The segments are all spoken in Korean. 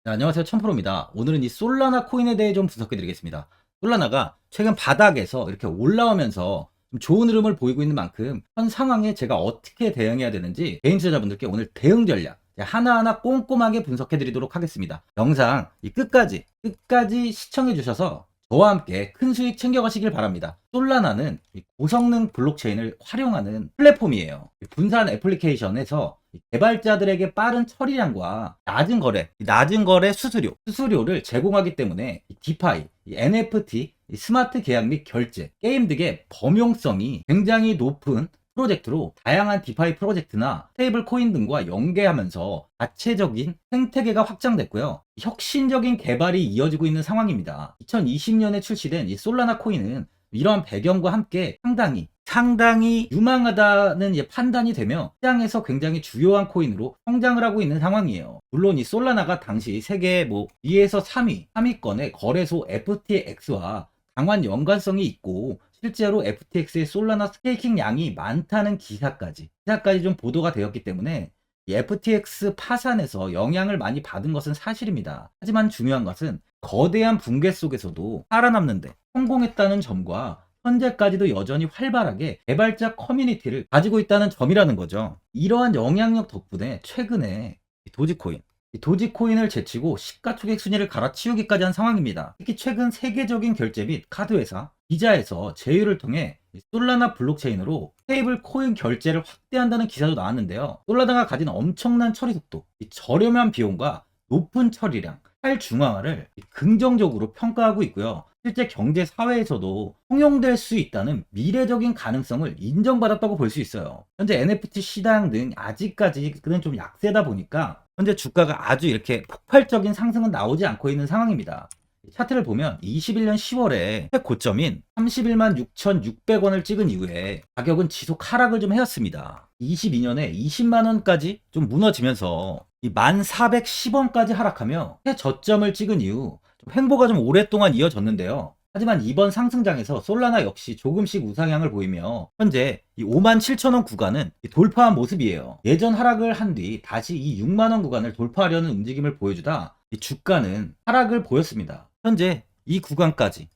네, 안녕하세요. 천프로입니다. 오늘은 이 솔라나 코인에 대해 좀 분석해 드리겠습니다. 솔라나가 최근 바닥에서 이렇게 올라오면서 좀 좋은 흐름을 보이고 있는 만큼 현 상황에 제가 어떻게 대응해야 되는지 개인 투자자분들께 오늘 대응 전략 하나하나 꼼꼼하게 분석해 드리도록 하겠습니다. 영상 끝까지 시청해 주셔서 저와 함께 큰 수익 챙겨가시길 바랍니다. 솔라나는 이 고성능 블록체인을 활용하는 플랫폼이에요. 분산 애플리케이션에서 개발자들에게 빠른 처리량과 낮은 거래 수수료를 제공하기 때문에 디파이, NFT, 스마트 계약 및 결제, 게임 등의 범용성이 굉장히 높은 프로젝트로 다양한 디파이 프로젝트나 스테이블 코인 등과 연계하면서 자체적인 생태계가 확장됐고요. 혁신적인 개발이 이어지고 있는 상황입니다. 2020년에 출시된 이 솔라나 코인은 이러한 배경과 함께 상당히 유망하다는 판단이 되며 시장에서 굉장히 주요한 코인으로 성장을 하고 있는 상황이에요. 물론 이 솔라나가 당시 세계 2에서 3위권의 거래소 FTX와 강한 연관성이 있고 실제로 FTX의 솔라나 스테이킹 양이 많다는 기사까지 좀 보도가 되었기 때문에 이 FTX 파산에서 영향을 많이 받은 것은 사실입니다. 하지만 중요한 것은 거대한 붕괴 속에서도 살아남는데 성공했다는 점과 현재까지도 여전히 활발하게 개발자 커뮤니티를 가지고 있다는 점이라는 거죠. 이러한 영향력 덕분에 최근에 도지코인을 제치고 시가총액 순위를 갈아치우기까지 한 상황입니다. 특히 최근 세계적인 결제 및 카드 회사 비자에서 제휴를 통해 솔라나 블록체인으로 스테이블 코인 결제를 확대한다는 기사도 나왔는데요. 솔라나가 가진 엄청난 처리 속도, 저렴한 비용과 높은 처리량, 탈중앙화를 긍정적으로 평가하고 있고요. 실제 경제 사회에서도 통용될 수 있다는 미래적인 가능성을 인정받았다고 볼 수 있어요. 현재 NFT 시장 등 아직까지는 좀 약세다 보니까 현재 주가가 아주 이렇게 폭발적인 상승은 나오지 않고 있는 상황입니다. 차트를 보면 21년 10월에 최고점인 31만 6,600원을 찍은 이후에 가격은 지속 하락을 좀 해왔습니다. 22년에 20만 원까지 좀 무너지면서 이 1,410원까지 하락하며 최저점을 찍은 이후 횡보가 좀 오랫동안 이어졌는데요. 하지만 이번 상승장에서 솔라나 역시 조금씩 우상향을 보이며 현재 이 57,000원 구간은 돌파한 모습이에요. 예전 하락을 한 뒤 다시 이 6만원 구간을 돌파하려는 움직임을 보여주다 이 주가는 하락을 보였습니다. 현재 이 구간까지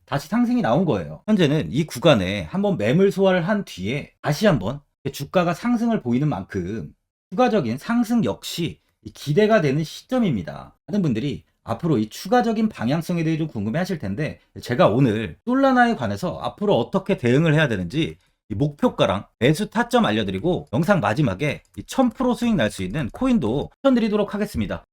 다시 상승이 나온 거예요. 현재는 이 구간에 한번 매물 소화를 한 뒤에 다시 한번 주가가 상승을 보이는 만큼 추가적인 상승 역시 기대가 되는 시점입니다. 많은 분들이 앞으로 이 추가적인 방향성에 대해 좀 궁금해 하실 텐데 제가 오늘 솔라나에 관해서 앞으로 어떻게 대응을 해야 되는지 이 목표가랑 매수 타점 알려드리고 영상 마지막에 1000% 수익 날 수 있는 코인도 추천드리도록 하겠습니다.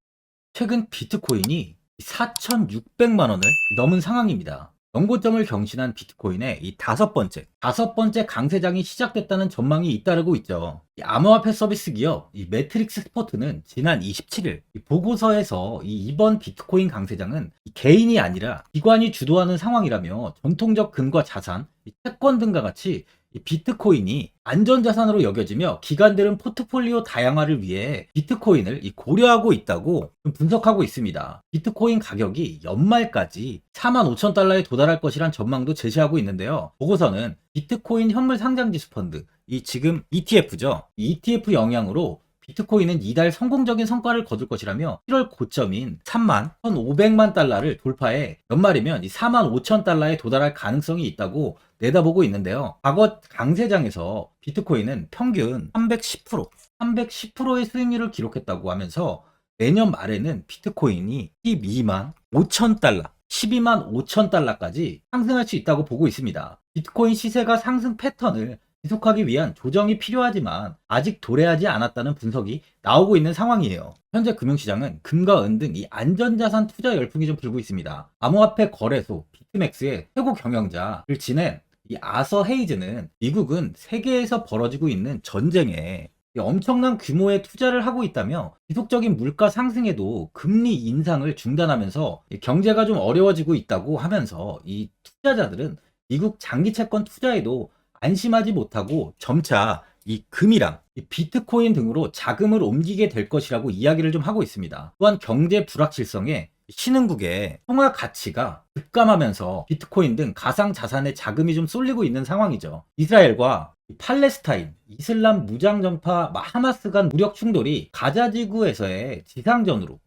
최근 비트코인이 4,600만 원을 넘은 상황입니다. 연고점을 경신한 비트코인의 이 다섯 번째 강세장이 시작됐다는 전망이 잇따르고 있죠. 이 암호화폐 서비스 기업 이 매트릭스 스포트는 지난 27일 보고서에서 이번 비트코인 강세장은 개인이 아니라 기관이 주도하는 상황이라며 전통적 금과 자산, 채권 등과 같이 비트코인이 안전자산으로 여겨지며 기관들은 포트폴리오 다양화를 위해 비트코인을 고려하고 있다고 분석하고 있습니다. 비트코인 가격이 연말까지 45,000달러에 도달할 것이란 전망도 제시하고 있는데요. 보고서는 비트코인 현물 상장지수 펀드, 지금 ETF죠. ETF 영향으로 비트코인은 이달 성공적인 성과를 거둘 것이라며 7월 고점인 31,500만 달러를 돌파해 연말이면 45,000달러에 도달할 가능성이 있다고 내다보고 있는데요. 과거 강세장에서 비트코인은 평균 310%의 수익률을 기록했다고 하면서 내년 말에는 비트코인이 12만 5천 달러까지 상승할 수 있다고 보고 있습니다. 비트코인 시세가 상승 패턴을 지속하기 위한 조정이 필요하지만 아직 도래하지 않았다는 분석이 나오고 있는 상황이에요. 현재 금융시장은 금과 은 등 안전자산 투자 열풍이 좀 불고 있습니다. 암호화폐 거래소 비트맥스의 최고 경영자를 지낸 아서 헤이즈는 미국은 세계에서 벌어지고 있는 전쟁에 엄청난 규모의 투자를 하고 있다며 지속적인 물가 상승에도 금리 인상을 중단하면서 경제가 좀 어려워지고 있다고 하면서 이 투자자들은 미국 장기 채권 투자에도 안심하지 못하고 점차 이 금이랑 비트코인 등으로 자금을 옮기게 될 것이라고 이야기를 좀 하고 있습니다. 또한 경제 불확실성에 신흥국의 통화 가치가 급감하면서 비트코인 등 가상 자산에 자금이 좀 쏠리고 있는 상황이죠. 이스라엘과 팔레스타인, 이슬람 무장정파 하마스 간 무력 충돌이 가자 지구에서의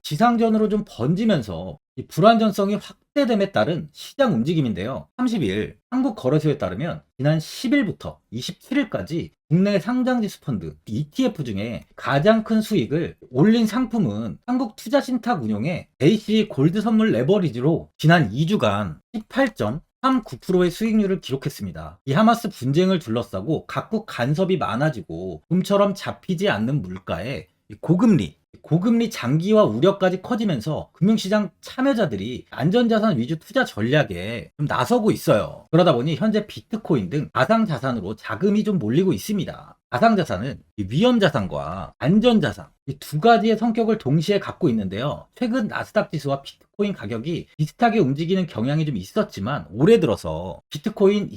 지상전으로 좀 번지면서 이 불안전성이 확대됨에 따른 시장 움직임인데요. 30일 한국 거래소에 따르면 지난 10일부터 27일까지 국내 상장지수 펀드 ETF 중에 가장 큰 수익을 올린 상품은 한국투자신탁 운용의 AC 골드 선물 레버리지로 지난 2주간 18.39%의 수익률을 기록했습니다. 이 하마스 분쟁을 둘러싸고 각국 간섭이 많아지고 좀처럼 잡히지 않는 물가에 고금리 장기화 우려까지 커지면서 금융시장 참여자들이 안전자산 위주 투자 전략에 좀 나서고 있어요. 그러다 보니 현재 비트코인 등 가상자산으로 자금이 좀 몰리고 있습니다. 가상자산은 위험자산과 안전자산 이 두 가지의 성격을 동시에 갖고 있는데요. 최근 나스닥 지수와 비트코인 가격이 비슷하게 움직이는 경향이 좀 있었지만 올해 들어서 비트코인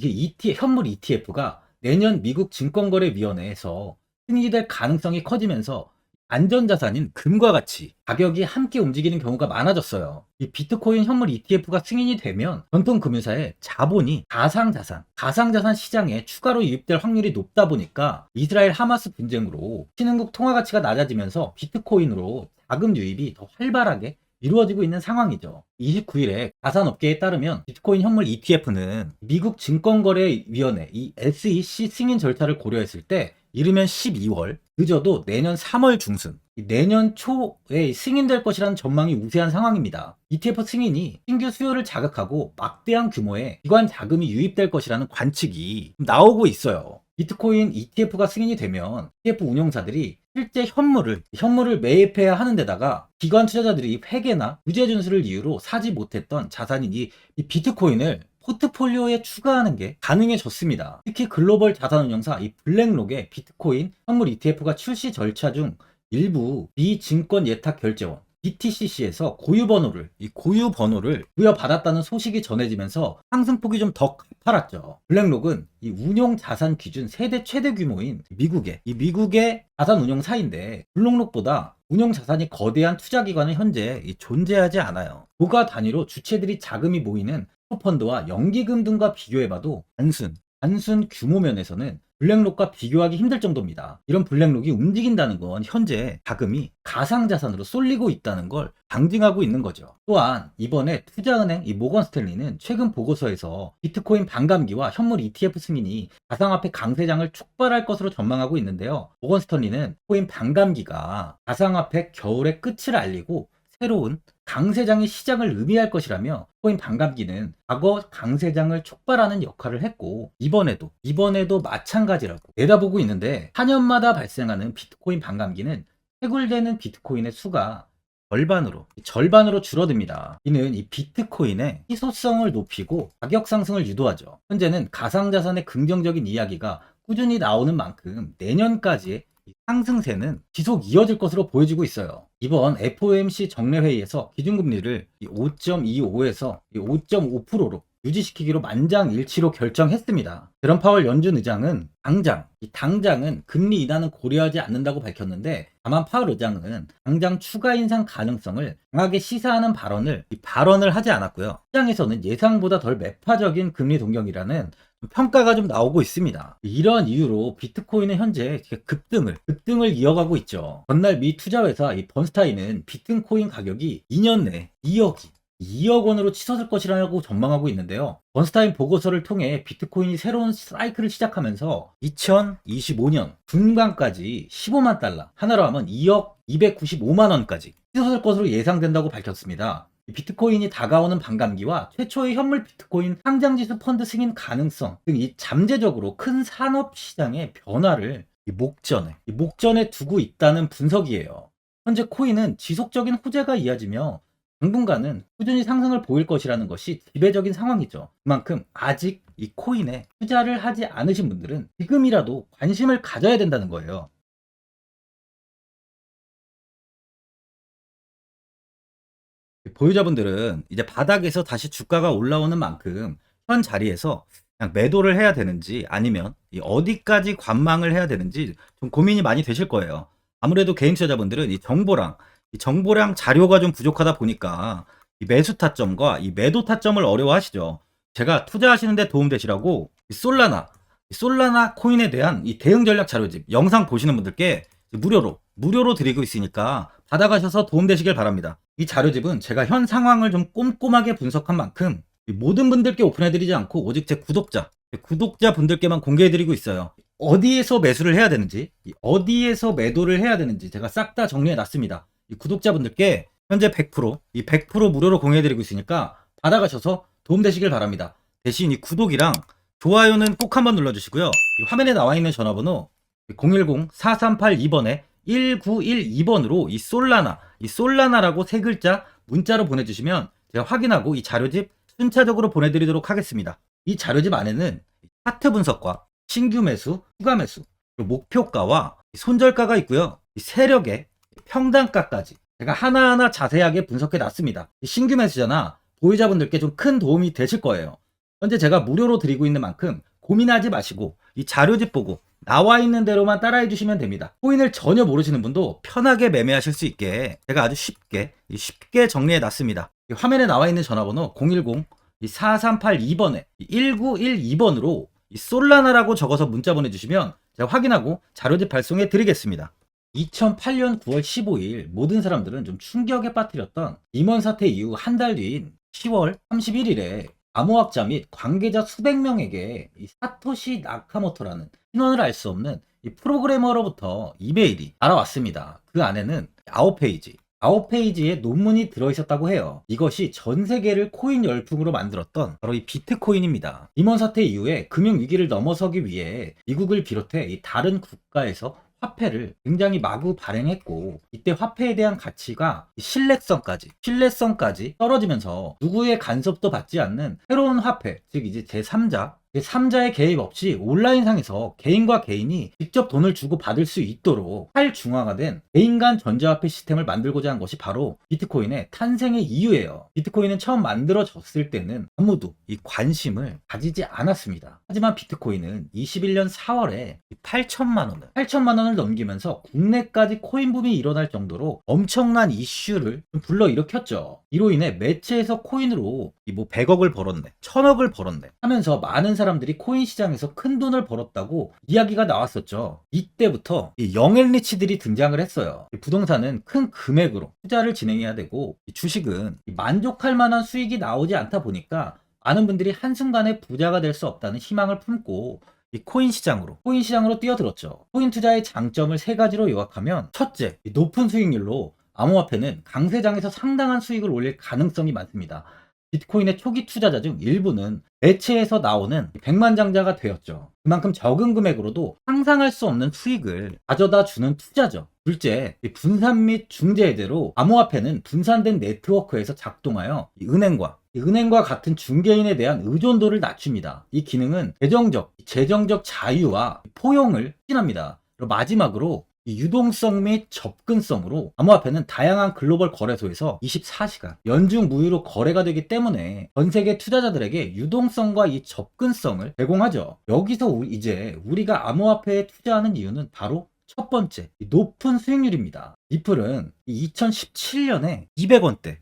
현물 ETF가 내년 미국 증권거래위원회에서 승인될 가능성이 커지면서 안전자산인 금과 같이 가격이 함께 움직이는 경우가 많아졌어요. 이 비트코인 현물 ETF가 승인이 되면 전통 금융사의 자본이 가상자산 시장에 추가로 유입될 확률이 높다 보니까 이스라엘 하마스 분쟁으로 신흥국 통화 가치가 낮아지면서 비트코인으로 자금 유입이 더 활발하게 이루어지고 있는 상황이죠. 29일에 가산업계에 따르면 비트코인 현물 ETF는 미국 증권거래위원회 이 SEC 승인 절차를 고려했을 때 이르면 12월, 늦어도 내년 3월 중순, 내년 초에 승인될 것이라는 전망이 우세한 상황입니다. ETF 승인이 신규 수요를 자극하고 막대한 규모의 기관 자금이 유입될 것이라는 관측이 나오고 있어요. 비트코인 ETF가 승인이 되면 ETF 운용사들이 실제 현물을 매입해야 하는 데다가 기관 투자자들이 회계나 무죄 준수를 이유로 사지 못했던 자산인 이 비트코인을 포트폴리오에 추가하는 게 가능해졌습니다. 특히 글로벌 자산운용사 이 블랙록의 비트코인 현물 ETF가 출시 절차 중 일부 비증권 예탁 결제원 BTCC에서 고유번호를 부여받았다는 소식이 전해지면서 상승폭이 좀 더 가팔았죠. 블랙록은 이 운용 자산 기준 세대 최대 규모인 미국의 자산 운용사인데 블랙록보다 운용 자산이 거대한 투자 기관은 현재 존재하지 않아요. 고가 단위로 주체들이 자금이 모이는 펀드와 연기금 등과 비교해봐도 단순 규모 면에서는 블랙록과 비교하기 힘들 정도입니다. 이런 블랙록이 움직인다는 건 현재 자금이 가상자산으로 쏠리고 있다는 걸 방증하고 있는 거죠. 또한 이번에 투자은행 모건 스탠리는 최근 보고서에서 비트코인 반감기와 현물 ETF 승인이 가상화폐 강세장을 촉발할 것으로 전망하고 있는데요. 모건 스탠리는 코인 반감기가 가상화폐 겨울의 끝을 알리고 새로운 강세장의 시작을 의미할 것이라며 코인 반감기는 과거 강세장을 촉발하는 역할을 했고 이번에도 마찬가지라고 내다보고 있는데 4년마다 발생하는 비트코인 반감기는 채굴되는 비트코인의 수가 절반으로 줄어듭니다. 이는 이 비트코인의 희소성을 높이고 가격 상승을 유도하죠. 현재는 가상자산의 긍정적인 이야기가 꾸준히 나오는 만큼 내년까지의 상승세는 지속 이어질 것으로 보여지고 있어요. 이번 FOMC 정례회의에서 기준금리를 5.25에서 5.5%로 유지시키기로 만장일치로 결정했습니다. 제롬 파월 연준 의장은 당장은 금리 인하는 고려하지 않는다고 밝혔는데 다만 파월 의장은 당장 추가 인상 가능성을 강하게 시사하는 발언을 하지 않았고요. 시장에서는 예상보다 덜 매파적인 금리 동경이라는 평가가 좀 나오고 있습니다. 이러한 이유로 비트코인은 현재 급등을 이어가고 있죠. 전날 미 투자회사 번스타인은 비트코인 가격이 2년 내 2억 원으로 치솟을 것이라고 전망하고 있는데요. 번스타인 보고서를 통해 비트코인이 새로운 사이클을 시작하면서 2025년 중반까지 15만 달러, 하나로 하면 2억 295만 원까지 치솟을 것으로 예상된다고 밝혔습니다. 비트코인이 다가오는 반감기와 최초의 현물 비트코인 상장지수 펀드 승인 가능성 등 이 잠재적으로 큰 산업 시장의 변화를 목전에 두고 있다는 분석이에요. 현재 코인은 지속적인 호재가 이어지며 당분간은 꾸준히 상승을 보일 것이라는 것이 지배적인 상황이죠. 그만큼 아직 이 코인에 투자를 하지 않으신 분들은 지금이라도 관심을 가져야 된다는 거예요. 보유자분들은 이제 바닥에서 다시 주가가 올라오는 만큼 현 자리에서 그냥 매도를 해야 되는지 아니면 어디까지 관망을 해야 되는지 좀 고민이 많이 되실 거예요. 아무래도 개인 투자자분들은 이 정보량 자료가 좀 부족하다 보니까 이 매수 타점과 이 매도 타점을 어려워하시죠. 제가 투자하시는데 도움되시라고 이 솔라나 코인에 대한 이 대응 전략 자료집 영상 보시는 분들께 무료로 드리고 있으니까 받아가셔서 도움되시길 바랍니다. 이 자료집은 제가 현 상황을 좀 꼼꼼하게 분석한 만큼 모든 분들께 오픈해드리지 않고 오직 제 구독자 분들께만 공개해드리고 있어요. 어디에서 매수를 해야 되는지, 어디에서 매도를 해야 되는지 제가 싹 다 정리해놨습니다. 이 구독자분들께 현재 100% 무료로 공유해드리고 있으니까 받아가셔서 도움되시길 바랍니다. 대신 이 구독이랑 좋아요는 꼭 한번 눌러주시고요. 이 화면에 나와 있는 전화번호 010-4382번에 1912번으로 이 솔라나라고 세 글자 문자로 보내주시면 제가 확인하고 이 자료집 순차적으로 보내드리도록 하겠습니다. 이 자료집 안에는 차트 분석과 신규 매수, 추가 매수, 그리고 목표가와 손절가가 있고요. 이 세력의 평단가까지 제가 하나하나 자세하게 분석해 놨습니다. 신규 매수자나 보유자분들께 좀 큰 도움이 되실 거예요. 현재 제가 무료로 드리고 있는 만큼 고민하지 마시고 이 자료집 보고 나와 있는 대로만 따라해 주시면 됩니다. 코인을 전혀 모르시는 분도 편하게 매매하실 수 있게 제가 아주 쉽게 정리해 놨습니다. 화면에 나와 있는 전화번호 010-4382번에 1912번으로 이 솔라나라고 적어서 문자 보내주시면 제가 확인하고 자료집 발송해 드리겠습니다. 2008년 9월 15일 모든 사람들은 좀 충격에 빠뜨렸던 리먼 사태 이후 한 달 뒤인 10월 31일에 암호학자 및 관계자 수백 명에게 이 사토시 나카모토라는 신원을 알 수 없는 이 프로그래머로부터 이메일이 날아왔습니다. 그 안에는 9페이지의 논문이 들어있었다고 해요. 이것이 전 세계를 코인 열풍으로 만들었던 바로 이 비트코인입니다. 리먼 사태 이후에 금융위기를 넘어서기 위해 미국을 비롯해 이 다른 국가에서 화폐를 굉장히 마구 발행했고 이때 화폐에 대한 가치가 신뢰성까지 떨어지면서 누구의 간섭도 받지 않는 새로운 화폐, 즉 이제 제3자의 개입 없이 온라인상에서 개인과 개인이 직접 돈을 주고 받을 수 있도록 탈중앙화된 개인 간 전자화폐 시스템을 만들고자 한 것이 바로 비트코인의 탄생의 이유예요. 비트코인은 처음 만들어졌을 때는 아무도 이 관심을 가지지 않았습니다. 하지만 비트코인은 21년 4월에 8천만 원을 넘기면서 국내까지 코인 붐이 일어날 정도로 엄청난 이슈를 불러일으켰죠. 이로 인해 매체에서 코인으로 뭐 100억을 벌었네, 1000억을 벌었네 하면서 많은 사람들이 코인 시장에서 큰 돈을 벌었다고 이야기가 나왔었죠. 이때부터 이 영앤리치들이 등장을 했어요. 부동산은 큰 금액으로 투자를 진행해야 되고 주식은 만족할 만한 수익이 나오지 않다 보니까 많은 분들이 한순간에 부자가 될 수 없다는 희망을 품고 이 코인 시장으로 뛰어들었죠. 코인 투자의 장점을 세 가지로 요약하면 첫째, 높은 수익률로 암호화폐는 강세장에서 상당한 수익을 올릴 가능성이 많습니다. 비트코인의 초기 투자자 중 일부는 매체에서 나오는 백만장자가 되었죠. 그만큼 적은 금액으로도 상상할 수 없는 수익을 가져다 주는 투자죠. 둘째, 분산 및 중재대로 암호화폐는 분산된 네트워크에서 작동하여 은행과 같은 중개인에 대한 의존도를 낮춥니다. 이 기능은 재정적 자유와 포용을 추진합니다. 그리고 마지막으로 이 유동성 및 접근성으로 암호화폐는 다양한 글로벌 거래소에서 24시간 연중 무휴로 거래가 되기 때문에 전 세계 투자자들에게 유동성과 이 접근성을 제공하죠. 여기서 이제 우리가 암호화폐에 투자하는 이유는 바로 첫 번째, 높은 수익률입니다. 리플은 2017년에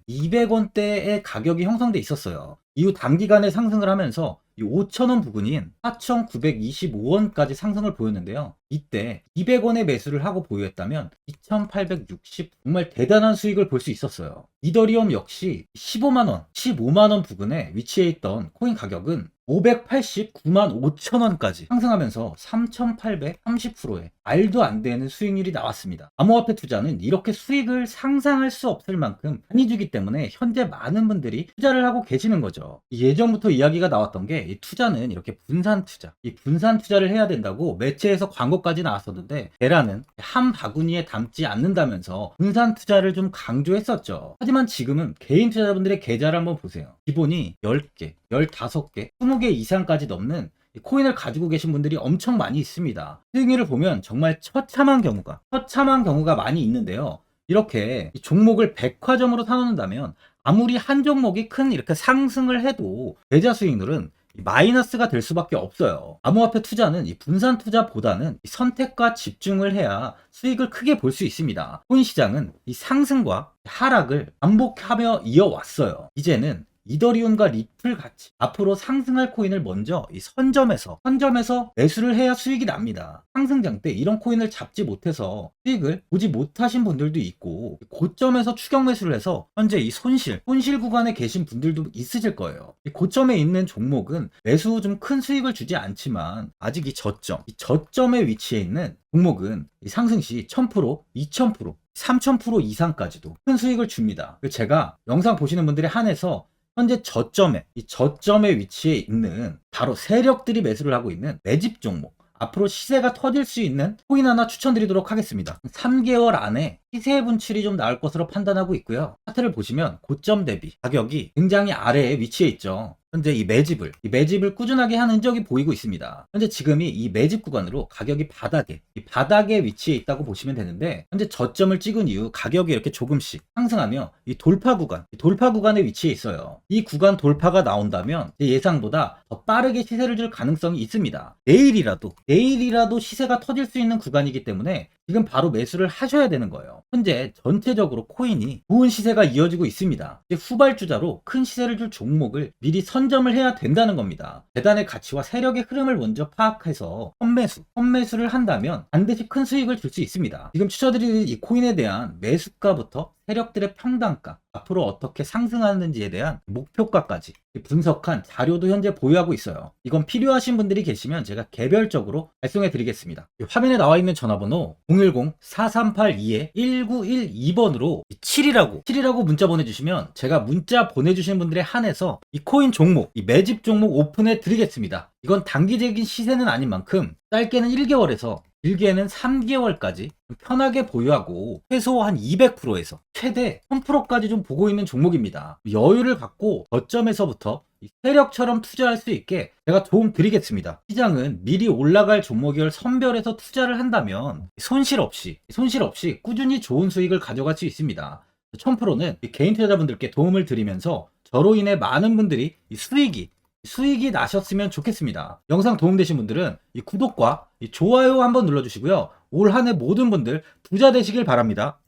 200원대의 가격이 형성돼 있었어요. 이후 단기간에 상승을 하면서 5,000원 부근인 4,925원까지 상승을 보였는데요. 이때 200원에 매수를 하고 보유했다면 2,860 정말 대단한 수익을 볼 수 있었어요. 이더리움 역시 15만원 부근에 위치해 있던 코인 가격은 589만 5천원까지 상승하면서 3,830%의 말도 안 되는 수익률이 나왔습니다. 암호화폐 투자는 이렇게 수익을 상상할 수 없을 만큼 많이 주기 때문에 현재 많은 분들이 투자를 하고 계시는 거죠. 예전부터 이야기가 나왔던 게 이 투자는 이렇게 분산 투자를 해야 된다고 매체에서 광고까지 나왔었는데 테라는 한 바구니에 담지 않는다면서 분산 투자를 좀 강조했었죠. 하지만 지금은 개인 투자자분들의 계좌를 한번 보세요. 기본이 10개, 15개, 20개 이상까지 넘는 코인을 가지고 계신 분들이 엄청 많이 있습니다. 수익률을 보면 정말 처참한 경우가 많이 있는데요. 이렇게 종목을 백화점으로 사놓는다면 아무리 한 종목이 큰 이렇게 상승을 해도 계좌 수익률은 마이너스가 될 수밖에 없어요. 암호화폐 투자는 이 분산 투자보다는 이 선택과 집중을 해야 수익을 크게 볼 수 있습니다. 코인 시장은 이 상승과 하락을 반복하며 이어왔어요. 이제는 이더리움과 리플 같이 앞으로 상승할 코인을 먼저 이 선점에서 매수를 해야 수익이 납니다. 상승장 때 이런 코인을 잡지 못해서 수익을 보지 못하신 분들도 있고, 고점에서 추격 매수를 해서 현재 이 손실 구간에 계신 분들도 있으실 거예요. 이 고점에 있는 종목은 매수 후 좀 큰 수익을 주지 않지만, 아직 이 저점에 위치해 있는 종목은 이 상승 시 1000%, 2000%, 3000% 이상까지도 큰 수익을 줍니다. 제가 영상 보시는 분들에 한해서 현재 저점에 위치해 있는 바로 세력들이 매수를 하고 있는 매집 종목, 앞으로 시세가 터질 수 있는 코인 하나 추천드리도록 하겠습니다. 3개월 안에 시세 분출이 좀 나올 것으로 판단하고 있고요. 차트를 보시면 고점 대비 가격이 굉장히 아래에 위치해 있죠. 현재 이 매집을 꾸준하게 한 흔적이 보이고 있습니다. 현재 지금이 이 매집 구간으로 가격이 바닥에 위치해 있다고 보시면 되는데, 현재 저점을 찍은 이후 가격이 이렇게 조금씩 상승하며 이 돌파 구간에 위치해 있어요. 이 구간 돌파가 나온다면 제 예상보다 더 빠르게 시세를 줄 가능성이 있습니다. 내일이라도 시세가 터질 수 있는 구간이기 때문에 지금 바로 매수를 하셔야 되는 거예요. 현재 전체적으로 코인이 좋은 시세가 이어지고 있습니다. 후발주자로 큰 시세를 줄 종목을 미리 선점을 해야 된다는 겁니다. 재단의 가치와 세력의 흐름을 먼저 파악해서 선매수를 한다면 반드시 큰 수익을 줄 수 있습니다. 지금 추천드리는 이 코인에 대한 매수가부터 세력들의 평단가, 앞으로 어떻게 상승하는지에 대한 목표가까지 분석한 자료도 현재 보유하고 있어요. 이건 필요하신 분들이 계시면 제가 개별적으로 발송해 드리겠습니다. 화면에 나와 있는 전화번호 010-4382-1912번으로 7이라고 문자 보내주시면 제가 문자 보내주신 분들에 한해서 이 코인 종목, 이 매집 종목 오픈해 드리겠습니다. 이건 단기적인 시세는 아닌 만큼 짧게는 1개월에서 길게는 3개월까지 편하게 보유하고 최소 한 200%에서 최대 1000%까지 좀 보고 있는 종목입니다. 여유를 갖고 저점에서부터 세력처럼 투자할 수 있게 제가 도움 드리겠습니다. 시장은 미리 올라갈 종목을 선별해서 투자를 한다면 손실 없이 꾸준히 좋은 수익을 가져갈 수 있습니다. 1000%는 개인 투자자분들께 도움을 드리면서 저로 인해 많은 분들이 수익이 나셨으면 좋겠습니다. 영상 도움되신 분들은 이 구독과 이 좋아요 한번 눌러주시고요. 올 한 해 모든 분들 부자 되시길 바랍니다.